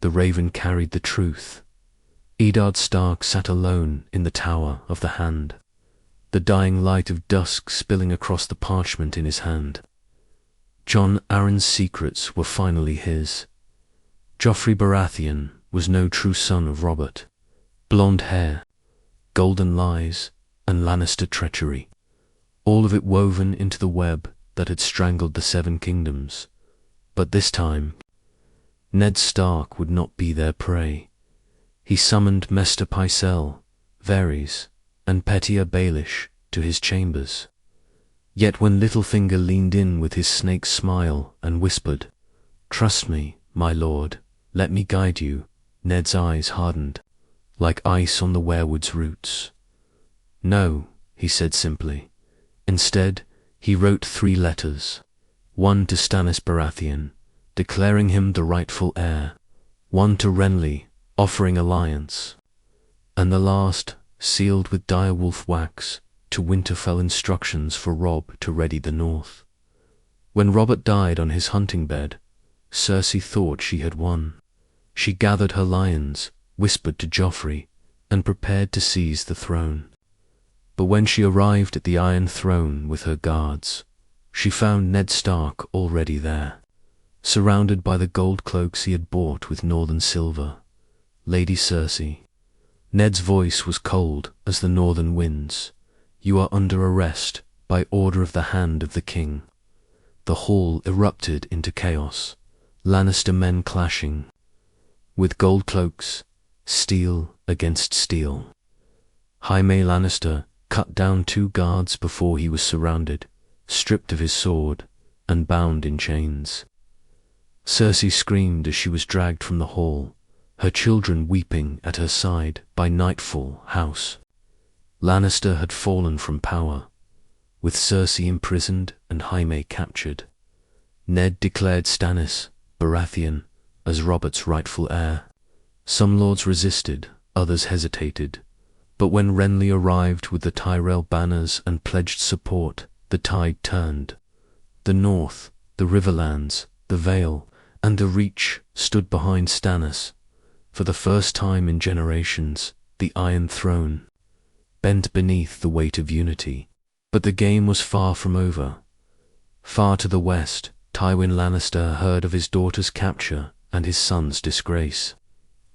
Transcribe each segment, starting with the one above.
the raven carried the truth. Eddard Stark sat alone in the tower of the hand, the dying light of dusk spilling across the parchment in his hand. Jon Arryn's secrets were finally his. Joffrey Baratheon was no true son of Robert. Blonde hair, golden lies, and Lannister treachery, all of it woven into the web that had strangled the Seven Kingdoms. But this time, Ned Stark would not be their prey. He summoned Mester Pycelle, Varys, and Petyr Baelish to his chambers. Yet when Littlefinger leaned in with his snake smile and whispered, "Trust me, my lord, let me guide you," Ned's eyes hardened, like ice on the weirwood's roots. "No," he said simply. Instead, he wrote 3 letters, one to Stannis Baratheon, declaring him the rightful heir, one to Renly, offering alliance, and the last, sealed with direwolf wax, to Winterfell instructions for Robb to ready the north. When Robert died on his hunting bed, Cersei thought she had won. She gathered her lions, whispered to Joffrey, and prepared to seize the throne. But when she arrived at the Iron Throne with her guards, she found Ned Stark already there, surrounded by the gold cloaks he had bought with northern silver. "Lady Cersei." Ned's voice was cold as the northern winds. "You are under arrest by order of the hand of the king." The hall erupted into chaos, Lannister men clashing, with gold cloaks, steel against steel. Jaime Lannister cut down 2 guards before he was surrounded, stripped of his sword, and bound in chains. Cersei screamed as she was dragged from the hall, her children weeping at her side. By nightfall, House Lannister had fallen from power, with Cersei imprisoned and Jaime captured. Ned declared Stannis Baratheon as Robert's rightful heir. Some lords resisted, others hesitated, but when Renly arrived with the Tyrell banners and pledged support, the tide turned. The North, the Riverlands, the Vale, and the Reach stood behind Stannis. For the first time in generations, the Iron Throne bent beneath the weight of unity. But the game was far from over. Far to the west, Tywin Lannister heard of his daughter's capture and his son's disgrace.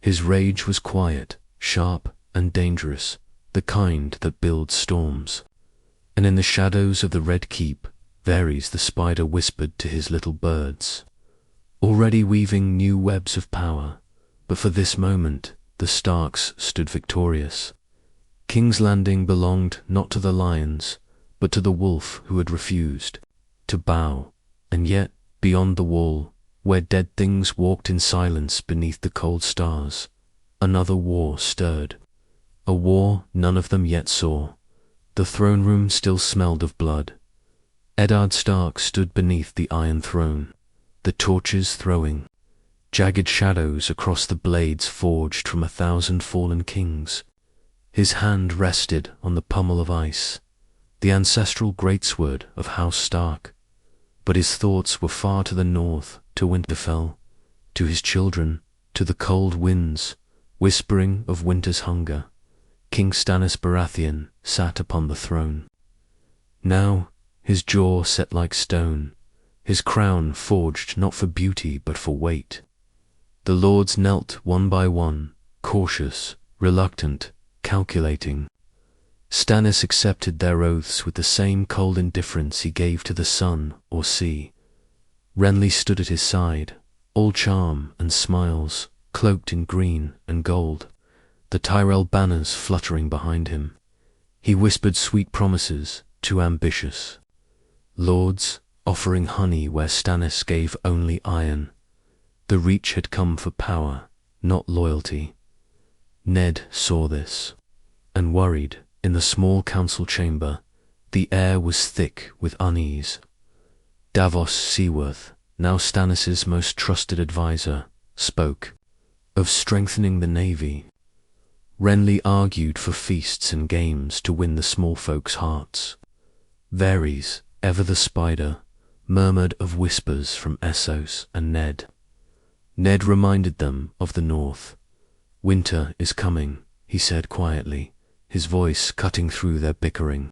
His rage was quiet, sharp, and dangerous, the kind that builds storms. And in the shadows of the Red Keep, Varys the spider whispered to his little birds, already weaving new webs of power. But for this moment, the Starks stood victorious. King's Landing belonged not to the lions, but to the wolf who had refused to bow. And yet, beyond the wall, where dead things walked in silence beneath the cold stars, another war stirred. A war none of them yet saw. The throne room still smelled of blood. Eddard Stark stood beneath the Iron Throne, the torches throwing, jagged shadows across the blades forged from 1,000 fallen kings. His hand rested on the pummel of ice, the ancestral greatsword of House Stark. But his thoughts were far to the north, to Winterfell, to his children, to the cold winds, whispering of winter's hunger. King Stannis Baratheon sat upon the throne. Now, his jaw set like stone, his crown forged not for beauty but for weight. The lords knelt one by one, cautious, reluctant, calculating. Stannis accepted their oaths with the same cold indifference he gave to the sun or sea. Renly stood at his side, all charm and smiles, cloaked in green and gold, the Tyrell banners fluttering behind him. He whispered sweet promises, too ambitious. Lords, offering honey where Stannis gave only iron. The Reach had come for power, not loyalty. Ned saw this, and worried. In the small council chamber, the air was thick with unease. Davos Seaworth, now Stannis' most trusted advisor, spoke of strengthening the navy. Renly argued for feasts and games to win the small folks' hearts. Varys, ever the spider, murmured of whispers from Essos and Ned. Ned reminded them of the north. "Winter is coming," he said quietly, his voice cutting through their bickering.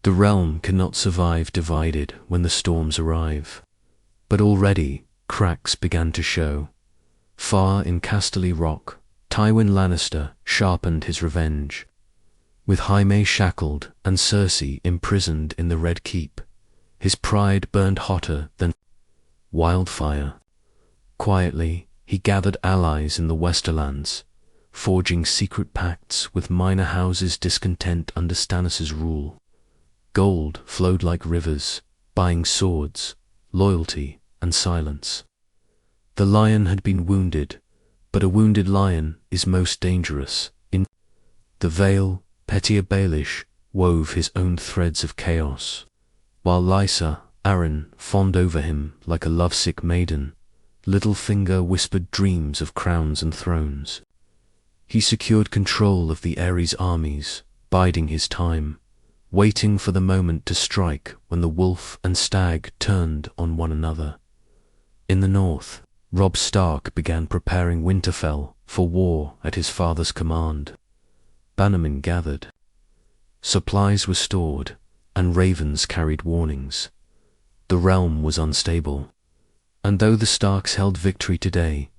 "The realm cannot survive divided when the storms arrive." But already cracks began to show. Far in Casterly Rock, Tywin Lannister sharpened his revenge. With Jaime shackled and Cersei imprisoned in the Red Keep, his pride burned hotter than wildfire. Quietly, he gathered allies in the Westerlands, forging secret pacts with minor houses discontent under Stannis' rule. Gold flowed like rivers, buying swords, loyalty, and silence. The lion had been wounded, but a wounded lion is most dangerous. In the Vale, Petyr Baelish wove his own threads of chaos, while Lysa Arryn fawned over him like a lovesick maiden. Littlefinger whispered dreams of crowns and thrones. He secured control of the Ares armies, biding his time, waiting for the moment to strike when the wolf and stag turned on one another. In the north, Robb Stark began preparing Winterfell for war at his father's command. Bannermen gathered. Supplies were stored, and ravens carried warnings. The realm was unstable, and though the Starks held victory today,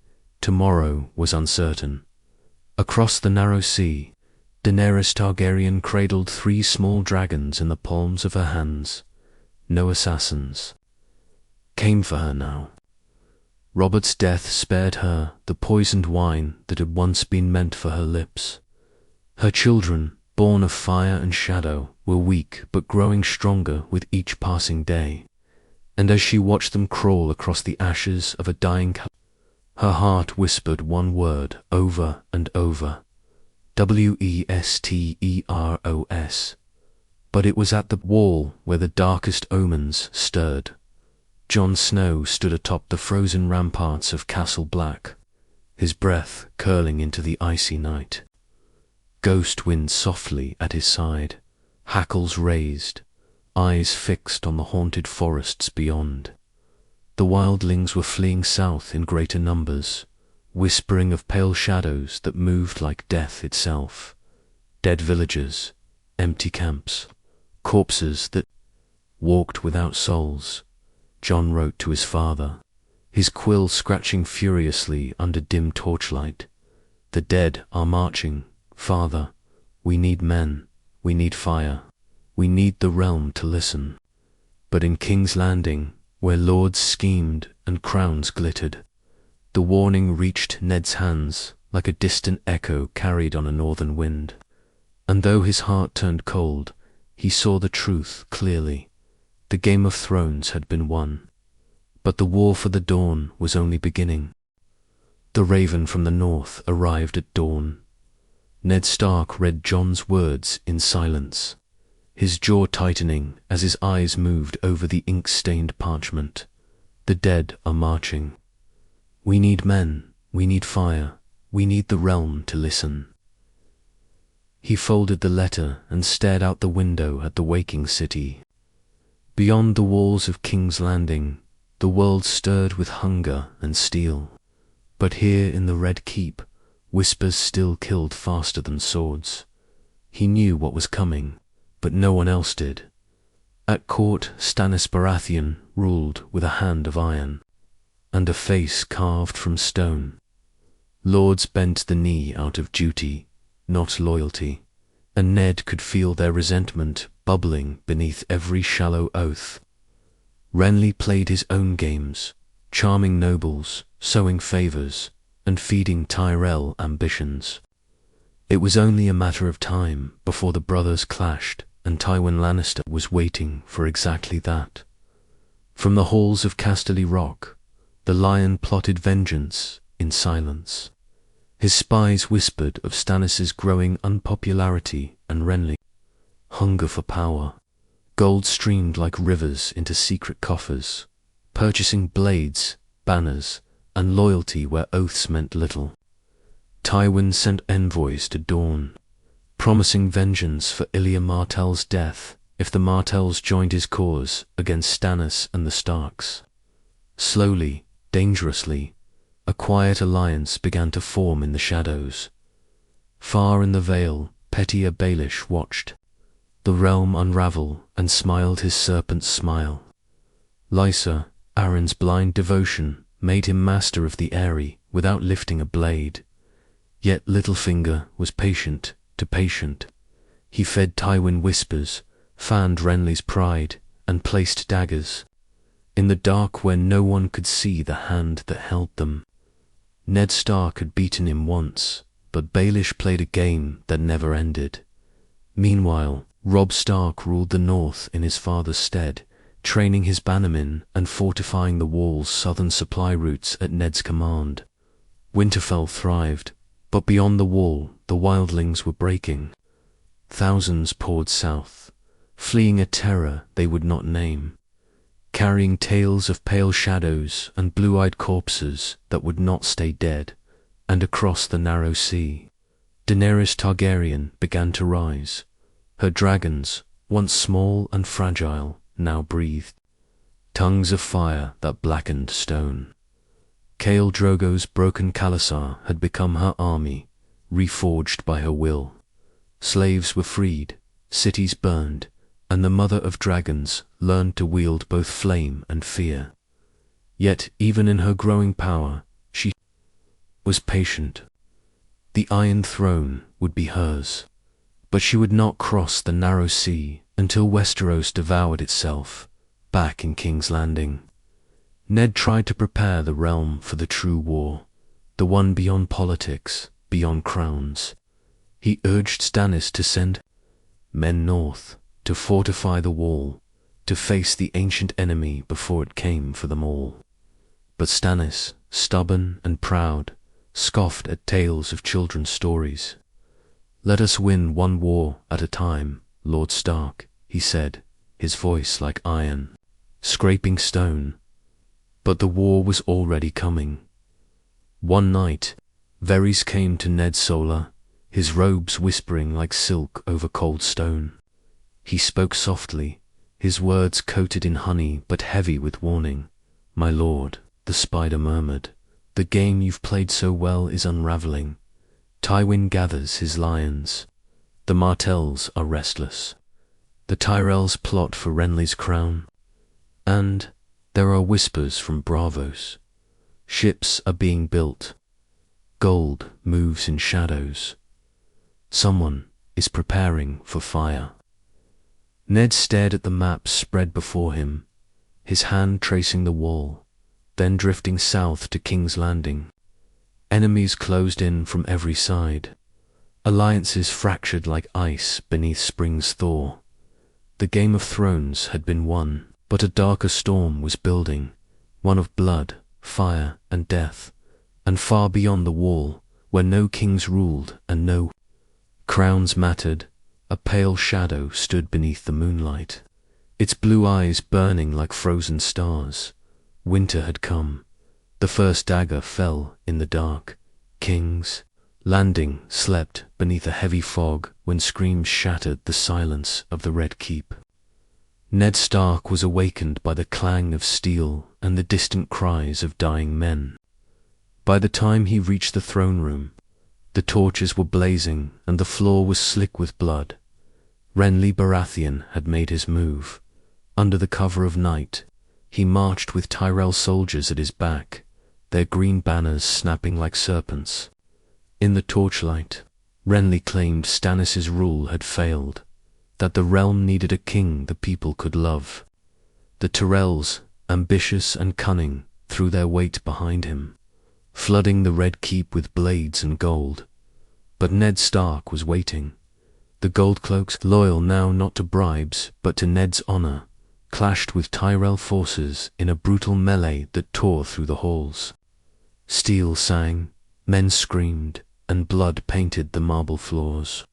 tomorrow was uncertain. Across the narrow sea, Daenerys Targaryen cradled 3 small dragons in the palms of her hands. No assassins came for her now. Robert's death spared her the poisoned wine that had once been meant for her lips. Her children, born of fire and shadow, were weak but growing stronger with each passing day. And as she watched them crawl across the ashes of a dying her heart whispered one word over and over: Westeros. But it was at the wall where the darkest omens stirred. Jon Snow stood atop the frozen ramparts of Castle Black, his breath curling into the icy night. Ghost wind softly at his side, hackles raised, eyes fixed on the haunted forests beyond. The wildlings were fleeing south in greater numbers, whispering of pale shadows that moved like death itself. Dead villagers, empty camps, corpses that walked without souls. Jon wrote to his father, his quill scratching furiously under dim torchlight. "The dead are marching, Father. We need men, we need fire, we need the realm to listen." But in King's Landing, where lords schemed and crowns glittered, the warning reached Ned's hands like a distant echo carried on a northern wind. And though his heart turned cold, he saw the truth clearly. The Game of Thrones had been won, but the war for the dawn was only beginning. The raven from the north arrived at dawn. Ned Stark read Jon's words in silence, his jaw tightening as his eyes moved over the ink-stained parchment. "The dead are marching. We need men, we need fire, we need the realm to listen." He folded the letter and stared out the window at the waking city. Beyond the walls of King's Landing, the world stirred with hunger and steel. But here in the Red Keep, whispers still killed faster than swords. He knew what was coming, but no one else did. At court, Stannis Baratheon ruled with a hand of iron, and a face carved from stone. Lords bent the knee out of duty, not loyalty, and Ned could feel their resentment bubbling beneath every shallow oath. Renly played his own games, charming nobles, sowing favors, and feeding Tyrell ambitions. It was only a matter of time before the brothers clashed, and Tywin Lannister was waiting for exactly that. From the halls of Casterly Rock, the lion plotted vengeance in silence. His spies whispered of Stannis' growing unpopularity and Renly's hunger for power. Gold streamed like rivers into secret coffers, purchasing blades, banners, and loyalty where oaths meant little. Tywin sent envoys to Dorne, promising vengeance for Ilya Martell's death if the Martells joined his cause against Stannis and the Starks. Slowly, dangerously, a quiet alliance began to form in the shadows. Far in the vale, pettier Baelish watched the realm unravel and smiled his serpent's smile. Lysa, Aren's blind devotion, made him master of the Eyrie without lifting a blade. Yet Littlefinger was patient to patient. He fed Tywin whispers, fanned Renly's pride, and placed daggers in the dark where no one could see the hand that held them. Ned Stark had beaten him once, but Baelish played a game that never ended. Meanwhile, Robb Stark ruled the north in his father's stead, training his bannermen and fortifying the wall's southern supply routes at Ned's command. Winterfell thrived, but beyond the wall the wildlings were breaking. Thousands poured south, fleeing a terror they would not name, carrying tales of pale shadows and blue-eyed corpses that would not stay dead. And across the narrow sea, Daenerys Targaryen began to rise. Her dragons, once small and fragile, now breathed tongues of fire that blackened stone. Khal Drogo's broken Khalasar had become her army, reforged by her will. Slaves were freed, cities burned, and the mother of dragons learned to wield both flame and fear. Yet even in her growing power, she was patient. The Iron Throne would be hers, but she would not cross the narrow sea until Westeros devoured itself, back in King's Landing. Ned tried to prepare the realm for the true war, the one beyond politics, beyond crowns. He urged Stannis to send men north, to fortify the wall, to face the ancient enemy before it came for them all. But Stannis, stubborn and proud, scoffed at tales of children's stories. "Let us win one war at a time, Lord Stark," he said, his voice like iron, scraping stone. But the war was already coming. One night, Varys came to Ned Solar, his robes whispering like silk over cold stone. He spoke softly, his words coated in honey but heavy with warning. "My lord," the spider murmured, "the game you've played so well is unraveling. Tywin gathers his lions. The Martells are restless. The Tyrells plot for Renly's crown. And there are whispers from Braavos. Ships are being built. Gold moves in shadows. Someone is preparing for fire." Ned stared at the map spread before him, his hand tracing the wall, then drifting south to King's Landing. Enemies closed in from every side. Alliances fractured like ice beneath spring's thaw. The Game of Thrones had been won, but a darker storm was building, one of blood, fire, and death, and far beyond the wall, where no kings ruled and no crowns mattered, a pale shadow stood beneath the moonlight, its blue eyes burning like frozen stars. Winter had come. The first dagger fell in the dark. King's Landing slept beneath a heavy fog when screams shattered the silence of the Red Keep. Ned Stark was awakened by the clang of steel and the distant cries of dying men. By the time he reached the throne room, the torches were blazing and the floor was slick with blood. Renly Baratheon had made his move. Under the cover of night, he marched with Tyrell soldiers at his back, their green banners snapping like serpents. In the torchlight, Renly claimed Stannis' rule had failed, that the realm needed a king the people could love. The Tyrells, ambitious and cunning, threw their weight behind him, flooding the Red Keep with blades and gold. But Ned Stark was waiting. The Goldcloaks, loyal now not to bribes but to Ned's honor, clashed with Tyrell forces in a brutal melee that tore through the halls. Steel sang, men screamed, and blood painted the marble floors.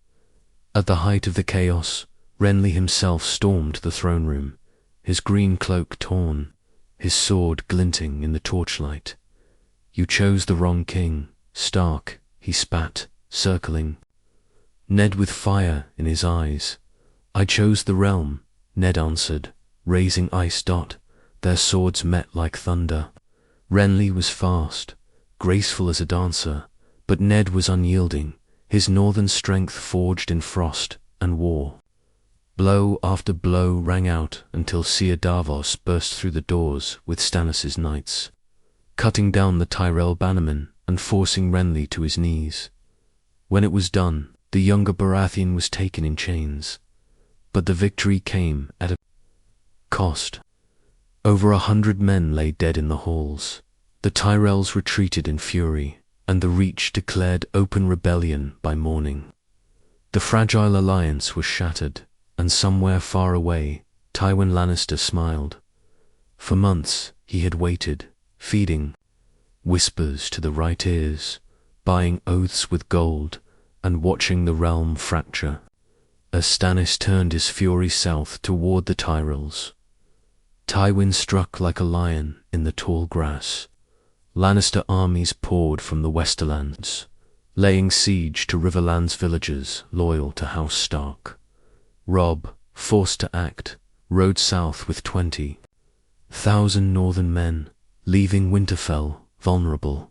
At the height of the chaos, Renly himself stormed the throne room, his green cloak torn, his sword glinting in the torchlight. "You chose the wrong king, Stark," he spat, circling. Ned with fire in his eyes. "I chose the realm," Ned answered, raising ice dot. Their swords met like thunder. Renly was fast, graceful as a dancer, but Ned was unyielding, his northern strength forged in frost and war. Blow after blow rang out until Seer Davos burst through the doors with Stannis' knights, cutting down the Tyrell bannermen and forcing Renly to his knees. When it was done, the younger Baratheon was taken in chains, but the victory came at a cost. Over 100 men lay dead in the halls. The Tyrells retreated in fury, and the Reach declared open rebellion by morning. The fragile alliance was shattered, and somewhere far away, Tywin Lannister smiled. For months he had waited, feeding whispers to the right ears, buying oaths with gold, and watching the realm fracture, as Stannis turned his fury south toward the Tyrells. Tywin struck like a lion in the tall grass. Lannister armies poured from the Westerlands, laying siege to Riverland's villagers loyal to House Stark. Robb, forced to act, rode south with 20,000 northern men, leaving Winterfell vulnerable.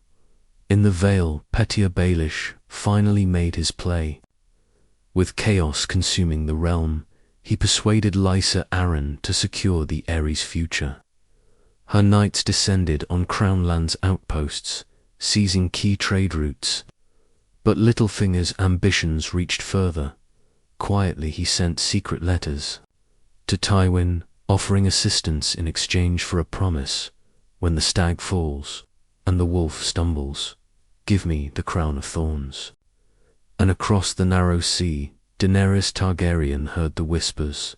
In the Vale, Petyr Baelish finally made his play. With chaos consuming the realm, he persuaded Lysa Arryn to secure the Aerys' future. Her knights descended on Crownland's outposts, seizing key trade routes. But Littlefinger's ambitions reached further. Quietly he sent secret letters to Tywin, offering assistance in exchange for a promise: when the stag falls and the wolf stumbles, give me the crown of thorns. And across the narrow sea, Daenerys Targaryen heard the whispers: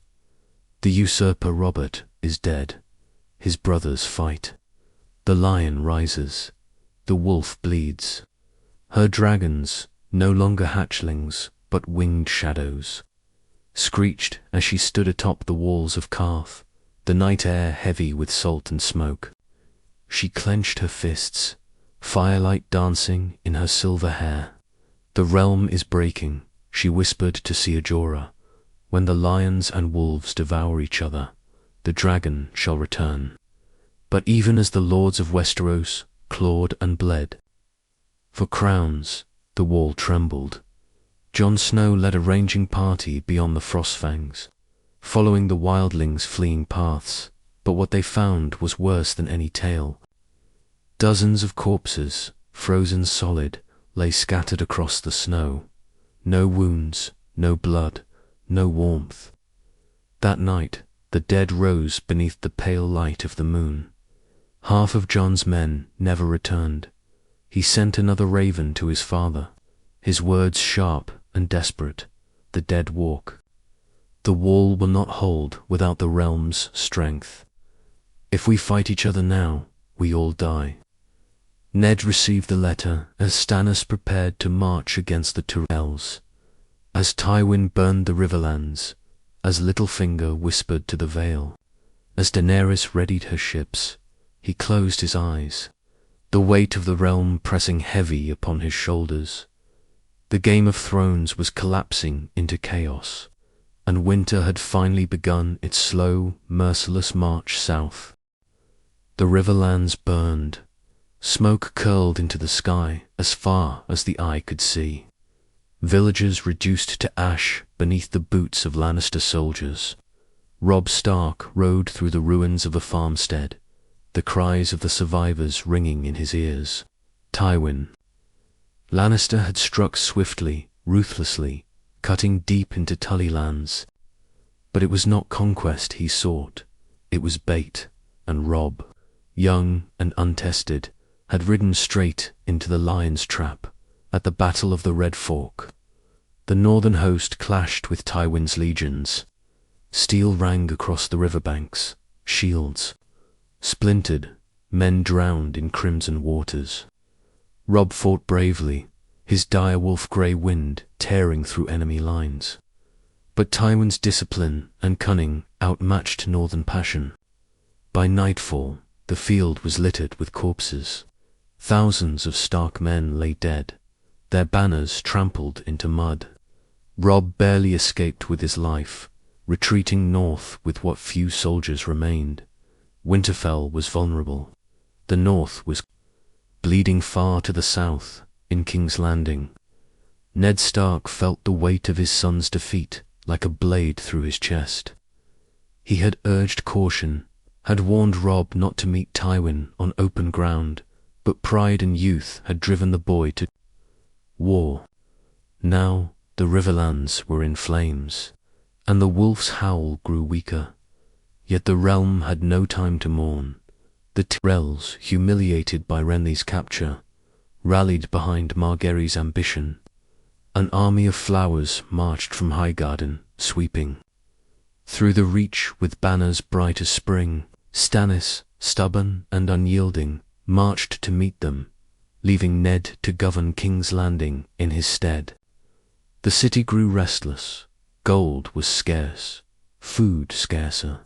the usurper Robert is dead. His brothers fight. The lion rises. The wolf bleeds. Her dragons, no longer hatchlings, but winged shadows, screeched as she stood atop the walls of Qarth, the night air heavy with salt and smoke. She clenched her fists, firelight dancing in her silver hair. The realm is breaking, she whispered to Ser Jorah. When the lions and wolves devour each other, the dragon shall return. But even as the lords of Westeros clawed and bled for crowns, the wall trembled. Jon Snow led a ranging party beyond the Frostfangs, following the wildlings' fleeing paths, but what they found was worse than any tale. Dozens of corpses, frozen solid, lay scattered across the snow. No wounds, no blood, no warmth. That night, the dead rose beneath the pale light of the moon. Half of Jon's men never returned. He sent another raven to his father, his words sharp and desperate: the dead walk. The wall will not hold without the realm's strength. If we fight each other now, we all die. Ned received the letter as Stannis prepared to march against the Tyrells, as Tywin burned the Riverlands, as Littlefinger whispered to the Vale, as Daenerys readied her ships. He closed his eyes, the weight of the realm pressing heavy upon his shoulders. The Game of Thrones was collapsing into chaos, and winter had finally begun its slow, merciless march south. The Riverlands burned. Smoke curled into the sky as far as the eye could see. Villagers reduced to ash beneath the boots of Lannister soldiers. Robb Stark rode through the ruins of a farmstead, the cries of the survivors ringing in his ears. Tywin Lannister had struck swiftly, ruthlessly, cutting deep into Tully lands. But it was not conquest he sought, it was bait, and Robb, young and untested, had ridden straight into the lion's trap at the Battle of the Red Fork. The northern host clashed with Tywin's legions. Steel rang across the riverbanks, shields splintered, men drowned in crimson waters. Robb fought bravely, his direwolf grey wind tearing through enemy lines. But Tywin's discipline and cunning outmatched northern passion. By nightfall, the field was littered with corpses. Thousands of Stark men lay dead, their banners trampled into mud. Robb barely escaped with his life, retreating north with what few soldiers remained. Winterfell was vulnerable. The north was bleeding far to the south, in King's Landing. Ned Stark felt the weight of his son's defeat like a blade through his chest. He had urged caution, had warned Robb not to meet Tywin on open ground, but pride and youth had driven the boy to war. Now the Riverlands were in flames, and the wolf's howl grew weaker. Yet the realm had no time to mourn. The Tyrells, humiliated by Renly's capture, rallied behind Margaery's ambition. An army of flowers marched from Highgarden, sweeping through the Reach with banners bright as spring. Stannis, stubborn and unyielding, marched to meet them, leaving Ned to govern King's Landing in his stead. The city grew restless. Gold was scarce, food scarcer,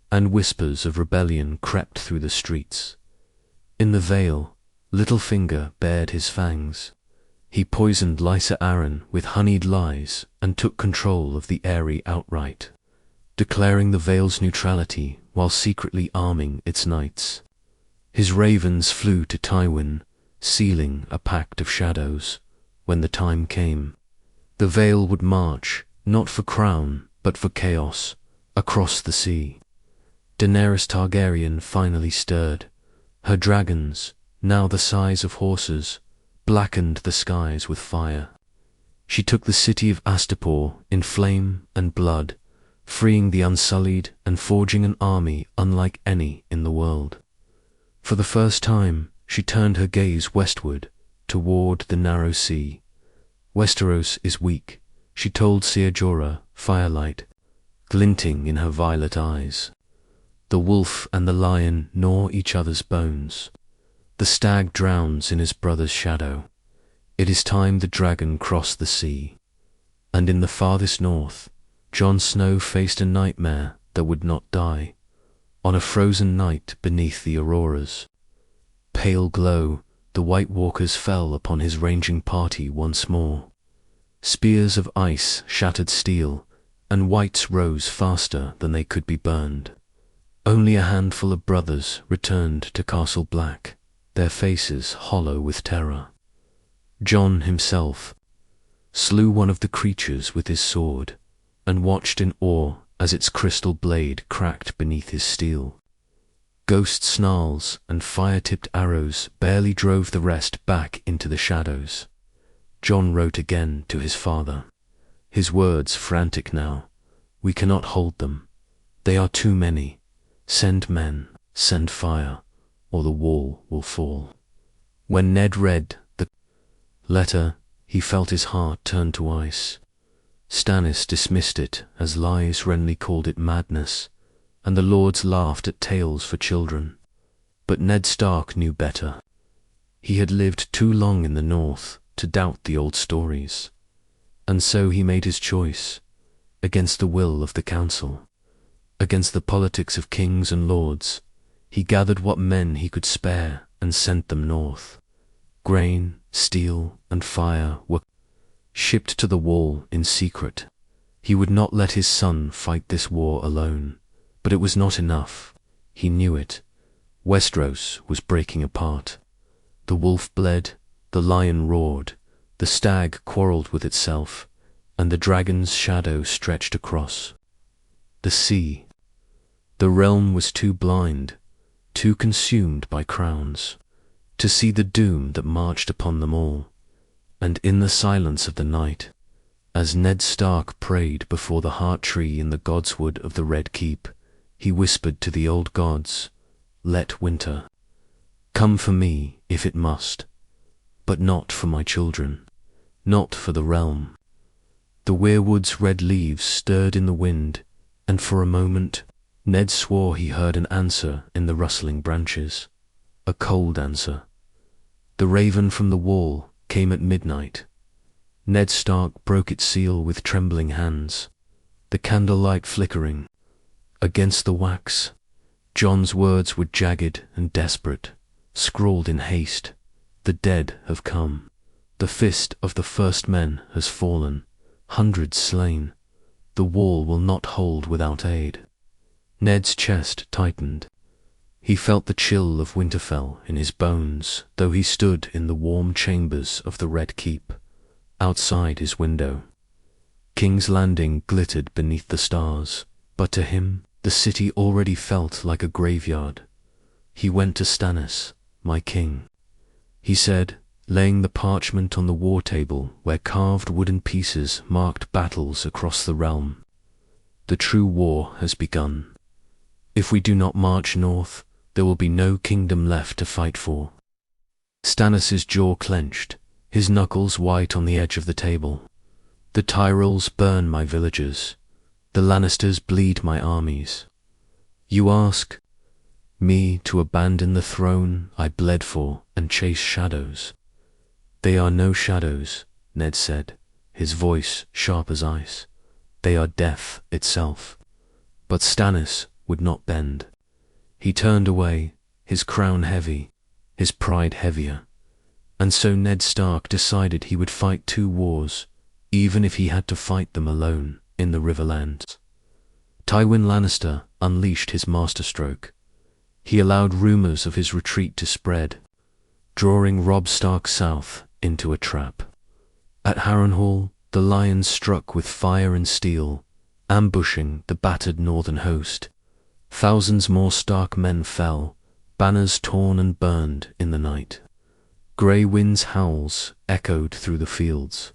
and whispers of rebellion crept through the streets. In the Vale, Littlefinger bared his fangs. He poisoned Lysa Arryn with honeyed lies and took control of the Eyrie outright, declaring the Vale's neutrality while secretly arming its knights. His ravens flew to Tywin, sealing a pact of shadows. When the time came, the Vale would march, not for crown, but for chaos, across the sea. Daenerys Targaryen finally stirred. Her dragons, now the size of horses, blackened the skies with fire. She took the city of Astapor in flame and blood, freeing the Unsullied and forging an army unlike any in the world. For the first time, she turned her gaze westward, toward the narrow sea. Westeros is weak, she told Ser Jorah, firelight glinting in her violet eyes. The wolf and the lion gnaw each other's bones. The stag drowns in his brother's shadow. It is time the dragon crossed the sea. And in the farthest north, Jon Snow faced a nightmare that would not die. On a frozen night beneath the auroras, pale glow, the White Walkers fell upon his ranging party once more. Spears of ice shattered steel, and whites rose faster than they could be burned. Only a handful of brothers returned to Castle Black, their faces hollow with terror. Jon himself slew one of the creatures with his sword, and watched in awe as its crystal blade cracked beneath his steel. Ghost snarls and fire-tipped arrows barely drove the rest back into the shadows. Jon wrote again to his father, his words frantic now. "We cannot hold them. They are too many. Send men, send fire, or the wall will fall." When Ned read the letter, he felt his heart turn to ice. Stannis dismissed it as lies. Renly called it madness, and the lords laughed at tales for children. But Ned Stark knew better. He had lived too long in the north to doubt the old stories, and so he made his choice, against the will of the council, against the politics of kings and lords. He gathered what men he could spare and sent them north. Grain, steel, and fire were shipped to the wall in secret. He would not let his son fight this war alone, but it was not enough. He knew it. Westeros was breaking apart. The wolf bled, the lion roared, the stag quarreled with itself, and the dragon's shadow stretched across the sea. The realm was too blind, too consumed by crowns, to see the doom that marched upon them all. And in the silence of the night, as Ned Stark prayed before the heart tree in the godswood of the Red Keep, he whispered to the old gods, "Let winter come for me if it must, but not for my children, not for the realm." The weirwood's red leaves stirred in the wind, and for a moment Ned swore he heard an answer in the rustling branches, a cold answer. The raven from the wall came at midnight. Ned Stark broke its seal with trembling hands, the candlelight flickering against the wax. Jon's words were jagged and desperate, scrawled in haste. "The dead have come. The fist of the first men has fallen, hundreds slain. The wall will not hold without aid." Ned's chest tightened. He felt the chill of Winterfell in his bones, though he stood in the warm chambers of the Red Keep, outside his window. King's Landing glittered beneath the stars, but to him the city already felt like a graveyard. He went to Stannis, "My king," he said, laying the parchment on the war table where carved wooden pieces marked battles across the realm. "The true war has begun. If we do not march north, there will be no kingdom left to fight for." Stannis's jaw clenched, his knuckles white on the edge of the table. "The Tyrells burn my villagers. The Lannisters bleed my armies. You ask me to abandon the throne I bled for and chase shadows." "They are no shadows," Ned said, his voice sharp as ice. "They are death itself." But Stannis would not bend. He turned away, his crown heavy, his pride heavier. And so Ned Stark decided he would fight 2 wars, even if he had to fight them alone in the Riverlands. Tywin Lannister unleashed his masterstroke. He allowed rumors of his retreat to spread, drawing Robb Stark south into a trap. At Harrenhal, the lions struck with fire and steel, ambushing the battered northern host. Thousands more Stark men fell, banners torn and burned in the night. Grey Wind's howls echoed through the fields,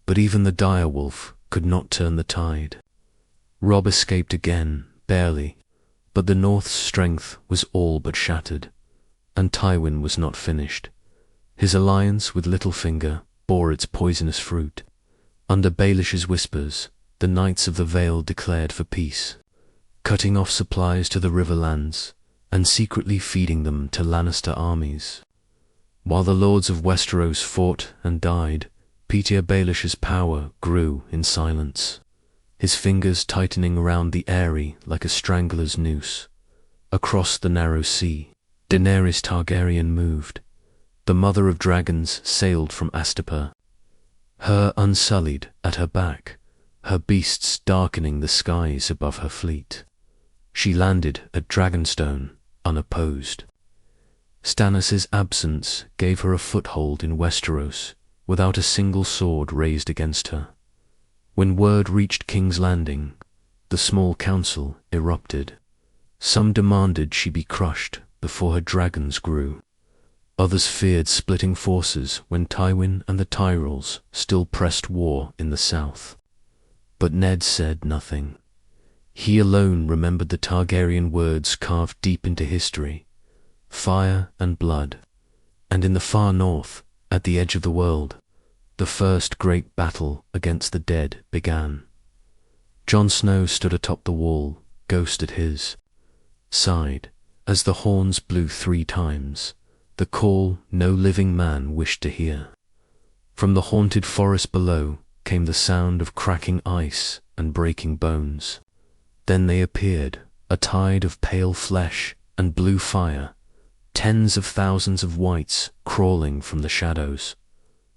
but even the direwolf could not turn the tide. Robb escaped again, barely, but the North's strength was all but shattered, and Tywin was not finished. His alliance with Littlefinger bore its poisonous fruit. Under Baelish's whispers, the Knights of the Vale declared for peace, cutting off supplies to the Riverlands and secretly feeding them to Lannister armies. While the lords of Westeros fought and died, Petyr Baelish's power grew in silence, his fingers tightening around the Eyrie like a strangler's noose. Across the narrow sea, Daenerys Targaryen moved. The mother of dragons sailed from Astapor, her unsullied at her back, her beasts darkening the skies above her fleet. She landed at Dragonstone, unopposed. Stannis' absence gave her a foothold in Westeros, without a single sword raised against her. When word reached King's Landing, the small council erupted. Some demanded she be crushed before her dragons grew. Others feared splitting forces when Tywin and the Tyrells still pressed war in the south. But Ned said nothing. He alone remembered the Targaryen words carved deep into history: fire and blood. And in the far north, at the edge of the world, the first great battle against the dead began. Jon Snow stood atop the wall, ghost at his side, as the horns blew 3 times, the call no living man wished to hear. From the haunted forest below came the sound of cracking ice and breaking bones. Then they appeared, a tide of pale flesh and blue fire, tens of thousands of wights crawling from the shadows,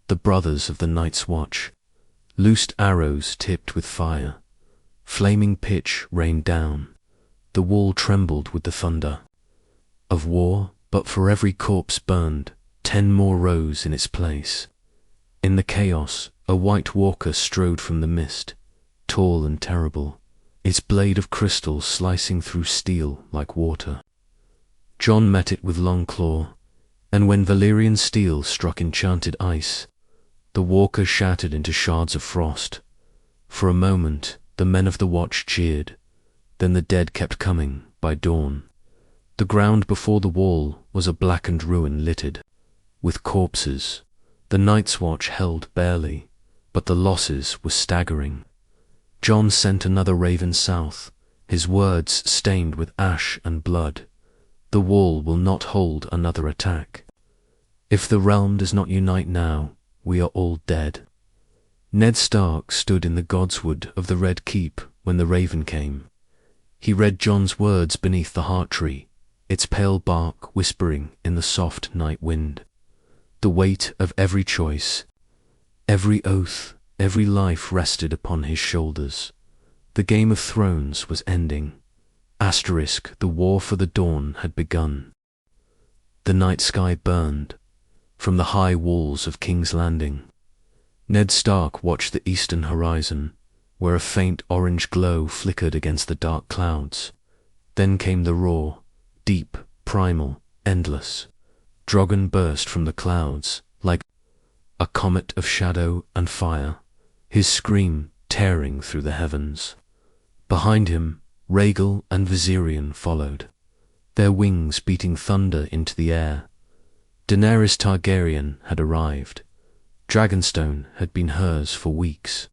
the brothers of the Night's Watch. Loosed arrows tipped with fire, flaming pitch rained down, the wall trembled with the thunder of war, but for every corpse burned, 10 more rose in its place. In the chaos, a white walker strode from the mist, tall and terrible, its blade of crystal slicing through steel like water. Jon met it with Longclaw, and when Valyrian steel struck enchanted ice, the walker shattered into shards of frost. For a moment, the men of the watch cheered, then the dead kept coming by dawn. The ground before the wall was a blackened ruin littered with corpses. The Night's Watch held barely, but the losses were staggering. Jon sent another raven south, his words stained with ash and blood. The wall will not hold another attack. If the realm does not unite now, we are all dead. Ned Stark stood in the godswood of the Red Keep when the raven came. He read Jon's words beneath the heart tree, its pale bark whispering in the soft night wind. The weight of every choice, every oath, every life rested upon his shoulders. The Game of Thrones was ending. The war for the dawn had begun. The night sky burned from the high walls of King's Landing. Ned Stark watched the eastern horizon, where a faint orange glow flickered against the dark clouds. Then came the roar, deep, primal, endless. Drogon burst from the clouds, like a comet of shadow and fire, his scream tearing through the heavens. Behind him, Rhaegal and Viserion followed, their wings beating thunder into the air. Daenerys Targaryen had arrived. Dragonstone had been hers for weeks,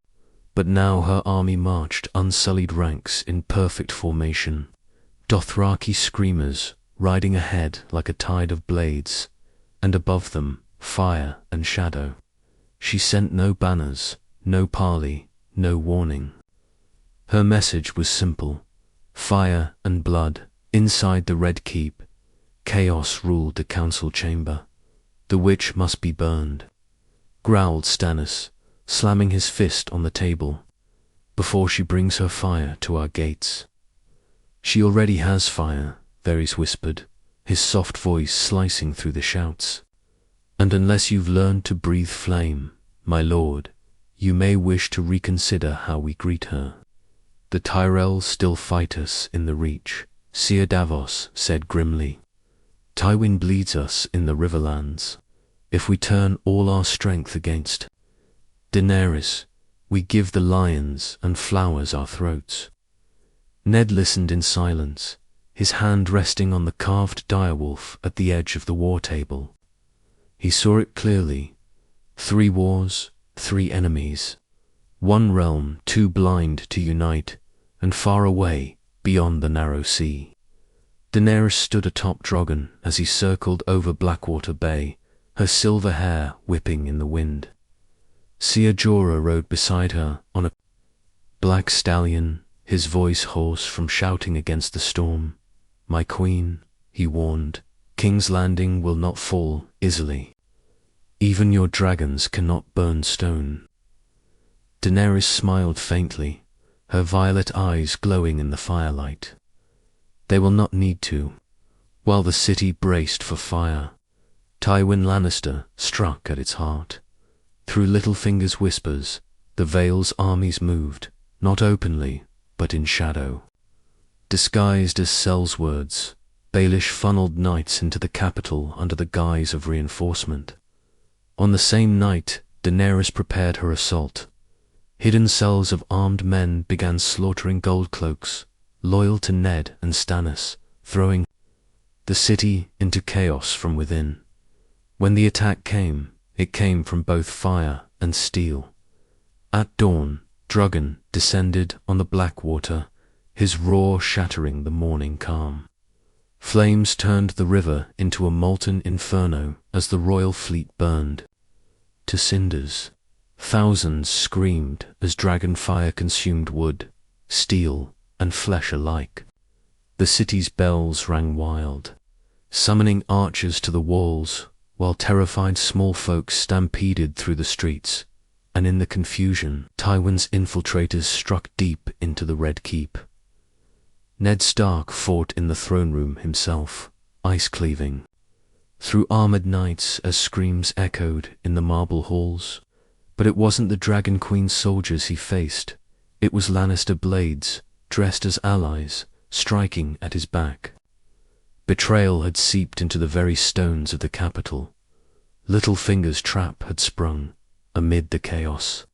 but now her army marched unsullied ranks in perfect formation. Dothraki screamers riding ahead like a tide of blades, and above them fire and shadow. She sent no banners, no parley, no warning. Her message was simple: fire and blood. Inside the Red Keep, chaos ruled the council chamber. The witch must be burned, growled Stannis, slamming his fist on the table, before she brings her fire to our gates. She already has fire, Varys whispered, his soft voice slicing through the shouts. And unless you've learned to breathe flame, my lord, you may wish to reconsider how we greet her. The Tyrells still fight us in the Reach, Seer Davos said grimly. Tywin bleeds us in the Riverlands. If we turn all our strength against Daenerys, we give the lions and flowers our throats. Ned listened in silence, his hand resting on the carved direwolf at the edge of the war table. He saw it clearly. 3 wars, 3 enemies. 1 realm too blind to unite, and far away beyond the narrow sea. Daenerys stood atop Drogon as he circled over Blackwater Bay, her silver hair whipping in the wind. Seer Jorah rode beside her on a black stallion, his voice hoarse from shouting against the storm. My queen, he warned, King's Landing will not fall easily. Even your dragons cannot burn stone. Daenerys smiled faintly, her violet eyes glowing in the firelight. They will not need to. While the city braced for fire, Tywin Lannister struck at its heart. Through Littlefinger's whispers, the Vale's armies moved, not openly, but in shadow. Disguised as sellswords, Baelish funneled knights into the capital under the guise of reinforcement. On the same night, Daenerys prepared her assault. Hidden cells of armed men began slaughtering goldcloaks, loyal to Ned and Stannis, throwing the city into chaos from within. When the attack came, it came from both fire and steel. At dawn, Drogon descended on the Blackwater, his roar shattering the morning calm. Flames turned the river into a molten inferno as the royal fleet burned to cinders. Thousands screamed as dragon fire consumed wood, steel, and flesh alike. The city's bells rang wild, summoning archers to the walls, while terrified small folk stampeded through the streets, and in the confusion, Tywin's infiltrators struck deep into the Red Keep. Ned Stark fought in the throne room himself, ice-cleaving, through armored knights as screams echoed in the marble halls. But it wasn't the Dragon Queen's soldiers he faced, it was Lannister blades, dressed as allies, striking at his back. Betrayal had seeped into the very stones of the capital. Littlefinger's trap had sprung, amid the chaos.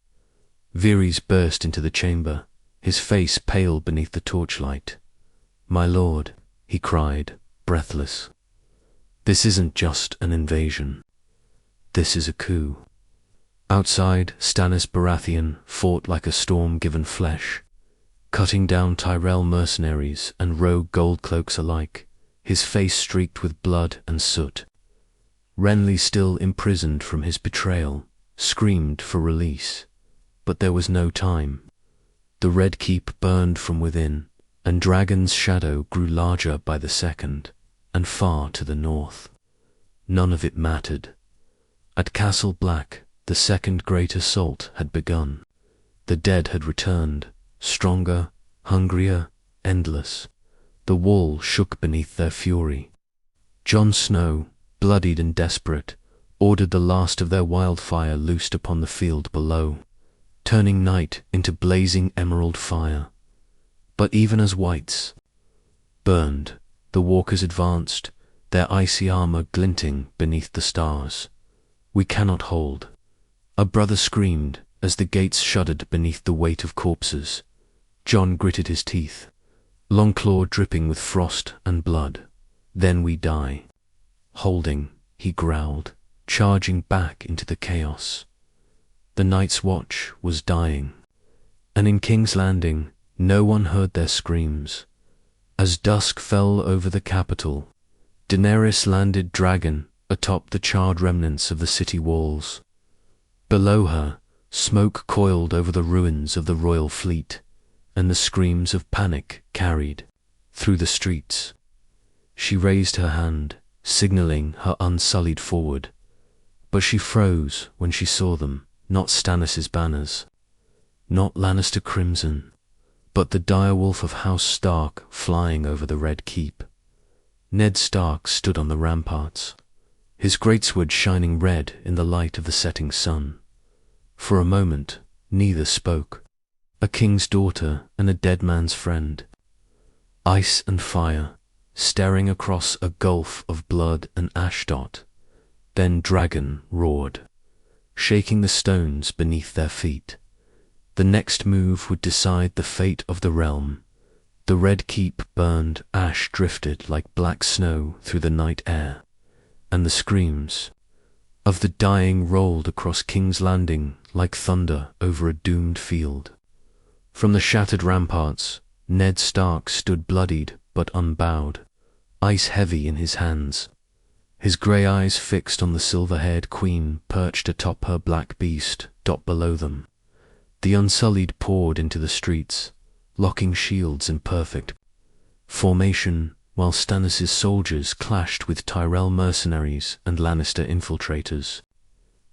Varys burst into the chamber, his face pale beneath the torchlight. My lord, he cried, breathless. This isn't just an invasion. This is a coup. Outside, Stannis Baratheon fought like a storm-given flesh, cutting down Tyrell mercenaries and rogue goldcloaks alike, his face streaked with blood and soot. Renly, still imprisoned from his betrayal, screamed for release, but there was no time. The Red Keep burned from within, and Dragon's shadow grew larger by the second, and far to the north. None of it mattered. At Castle Black, the second great assault had begun. The dead had returned, stronger, hungrier, endless. The wall shook beneath their fury. Jon Snow, bloodied and desperate, ordered the last of their wildfire loosed upon the field below, turning night into blazing emerald fire. But even as whites burned, the walkers advanced, their icy armor glinting beneath the stars. "We cannot hold," a brother screamed as the gates shuddered beneath the weight of corpses. Jon gritted his teeth, Longclaw dripping with frost and blood. "Then we die." "Holding," he growled, charging back into the chaos. The Night's Watch was dying, and in King's Landing no one heard their screams. As dusk fell over the capital, Daenerys landed dragon atop the charred remnants of the city walls. Below her, smoke coiled over the ruins of the royal fleet, and the screams of panic carried through the streets. She raised her hand, signaling her unsullied forward, but she froze when she saw them, not Stannis' banners, not Lannister crimson, but the direwolf of House Stark flying over the Red Keep. Ned Stark stood on the ramparts, his greatsword shining red in the light of the setting sun. For a moment, neither spoke. A king's daughter and a dead man's friend. Ice and fire, staring across a gulf of blood and ashdot. Then Dragon roared, shaking the stones beneath their feet. The next move would decide the fate of the realm. The Red Keep burned, ash drifted like black snow through the night air, and the screams of the dying rolled across King's Landing like thunder over a doomed field. From the shattered ramparts, Ned Stark stood bloodied but unbowed, ice heavy in his hands, his grey eyes fixed on the silver-haired queen perched atop her black beast dot below them. The Unsullied poured into the streets, locking shields in perfect formation, while Stannis' soldiers clashed with Tyrell mercenaries and Lannister infiltrators.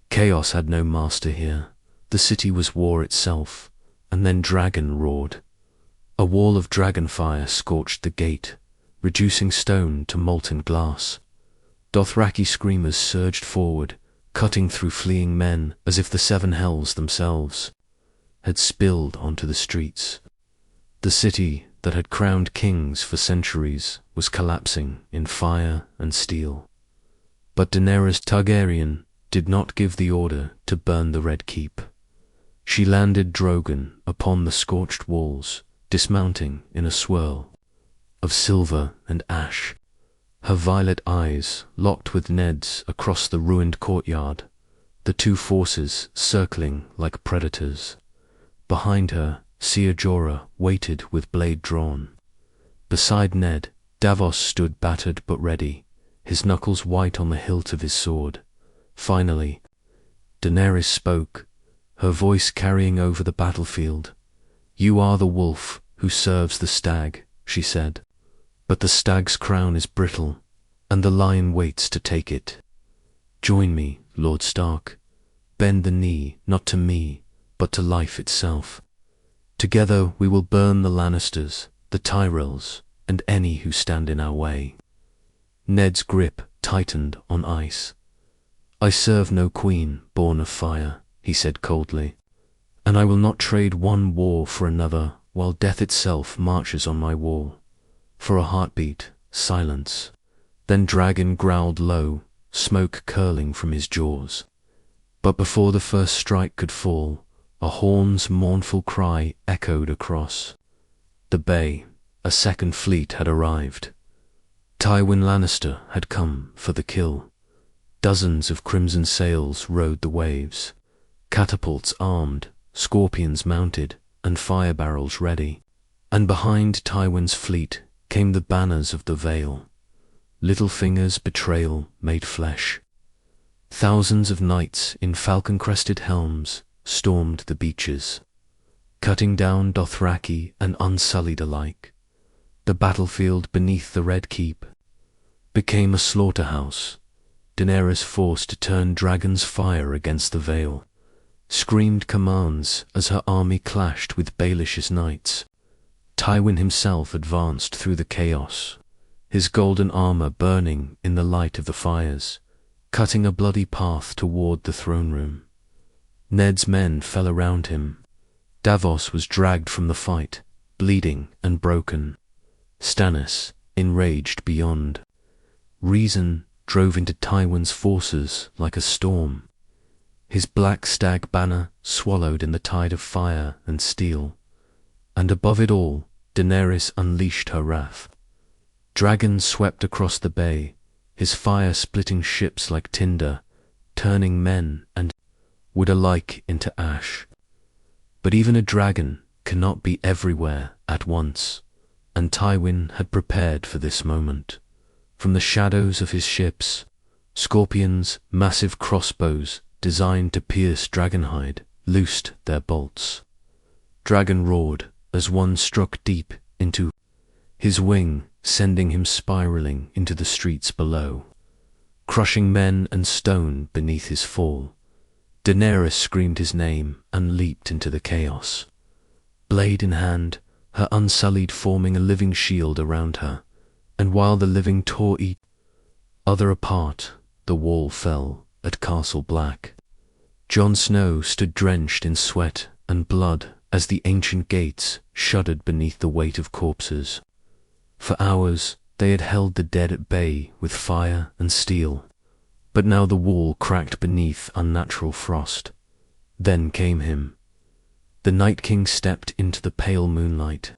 Chaos had no master here. The city was war itself, and then Dragon roared. A wall of dragonfire scorched the gate, reducing stone to molten glass. Dothraki screamers surged forward, cutting through fleeing men as if the seven hells themselves had spilled onto the streets. The city that had crowned kings for centuries was collapsing in fire and steel. But Daenerys Targaryen did not give the order to burn the Red Keep. She landed Drogon upon the scorched walls, dismounting in a swirl of silver and ash, her violet eyes locked with Ned's across the ruined courtyard, the two forces circling like predators. Behind her, Ser Jorah waited with blade drawn. Beside Ned, Davos stood battered but ready, his knuckles white on the hilt of his sword. Finally, Daenerys spoke, her voice carrying over the battlefield. "You are the wolf who serves the stag," she said. "But the stag's crown is brittle, and the lion waits to take it. Join me, Lord Stark. Bend the knee, not to me, but to life itself. Together we will burn the Lannisters, the Tyrells, and any who stand in our way." Ned's grip tightened on ice. "I serve no queen born of fire," he said coldly, "and I will not trade one war for another while death itself marches on my wall." For a heartbeat, silence. Then Dragon growled low, smoke curling from his jaws. But before the first strike could fall, a horn's mournful cry echoed across the bay. A second fleet had arrived. Tywin Lannister had come for the kill. Dozens of crimson sails rode the waves, catapults armed, scorpions mounted, and fire barrels ready. And behind Tywin's fleet came the banners of the Vale, Littlefinger's betrayal made flesh. Thousands of knights in falcon-crested helms stormed the beaches, cutting down Dothraki and Unsullied alike. The battlefield beneath the Red Keep became a slaughterhouse. Daenerys, forced to turn Dragon's fire against the Vale, screamed commands as her army clashed with Baelish's knights. Tywin himself advanced through the chaos, his golden armor burning in the light of the fires, cutting a bloody path toward the throne room. Ned's men fell around him. Davos was dragged from the fight, bleeding and broken. Stannis, enraged beyond reason, drove into Tywin's forces like a storm, his black stag banner swallowed in the tide of fire and steel. And above it all, Daenerys unleashed her wrath. Dragons swept across the bay, his fire splitting ships like tinder, turning men and wood alike into ash. But even a dragon cannot be everywhere at once, and Tywin had prepared for this moment. From the shadows of his ships, scorpions, massive crossbows designed to pierce dragonhide, loosed their bolts. Dragon roared as one struck deep into his wing, sending him spiraling into the streets below, crushing men and stone beneath his fall. Daenerys screamed his name and leaped into the chaos, blade in hand, her unsullied forming a living shield around her. And while the living tore each other apart, the wall fell at Castle Black. Jon Snow stood drenched in sweat and blood as the ancient gates shuddered beneath the weight of corpses. For hours they had held the dead at bay with fire and steel, but now the wall cracked beneath unnatural frost. Then came him. The Night King stepped into the pale moonlight,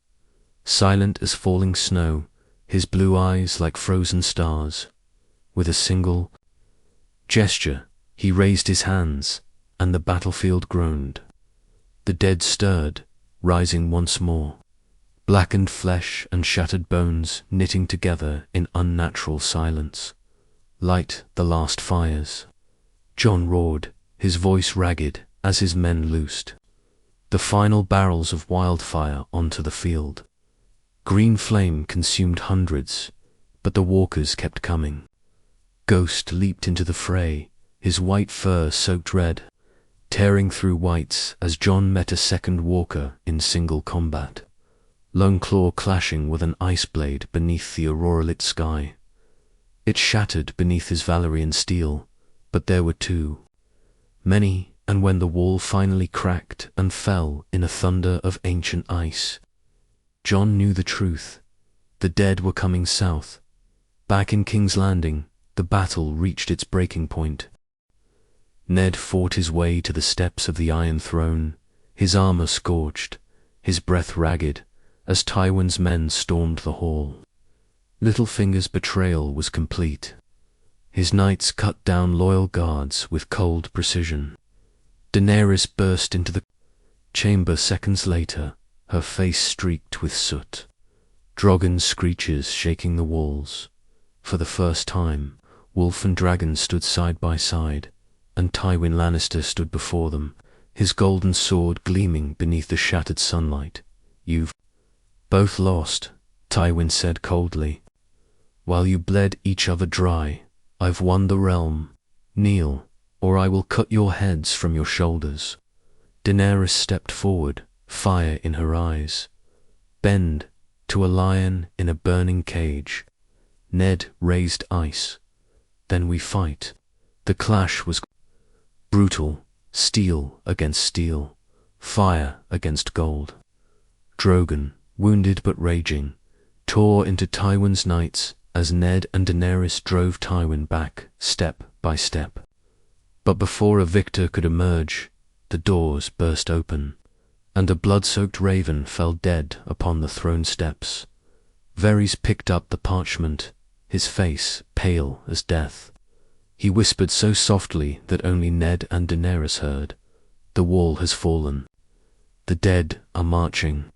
silent as falling snow, his blue eyes like frozen stars. With a single gesture, he raised his hands, and the battlefield groaned. The dead stirred, rising once more, blackened flesh and shattered bones knitting together in unnatural silence. Light the last fires. Jon roared, his voice ragged as his men loosed the final barrels of wildfire onto the field. Green flame consumed hundreds, but the walkers kept coming. Ghost leaped into the fray, his white fur soaked red, tearing through whites as Jon met a second walker in single combat, lone claw clashing with an ice blade beneath the aurora-lit sky. It shattered beneath his Valyrian steel, but there were too many, and when the wall finally cracked and fell in a thunder of ancient ice, Jon knew the truth. The dead were coming south. Back in King's Landing, the battle reached its breaking point. Ned fought his way to the steps of the Iron Throne, his armor scorched, his breath ragged, as Tywin's men stormed the hall. Littlefinger's betrayal was complete. His knights cut down loyal guards with cold precision. Daenerys burst into the chamber seconds later, her face streaked with soot. Drogon's screeches shaking the walls. For the first time, wolf and dragon stood side by side, and Tywin Lannister stood before them, his golden sword gleaming beneath the shattered sunlight. "You've both lost," Tywin said coldly. "While you bled each other dry, I've won the realm. Kneel, or I will cut your heads from your shoulders." Daenerys stepped forward, fire in her eyes. "Bend to a lion in a burning cage." Ned raised ice. "Then we fight." The clash was brutal, steel against steel, fire against gold. Drogon, wounded but raging, tore into Tywin's knights as Ned and Daenerys drove Tywin back step by step. But before a victor could emerge, the doors burst open, and a blood-soaked raven fell dead upon the throne steps. Varys picked up the parchment, his face pale as death. He whispered so softly that only Ned and Daenerys heard, "The wall has fallen. The dead are marching."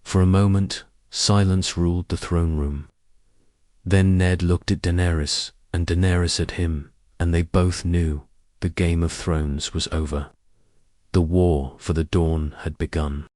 For a moment, silence ruled the throne room. Then Ned looked at Daenerys, and Daenerys at him, and they both knew the Game of Thrones was over. The war for the Dawn had begun.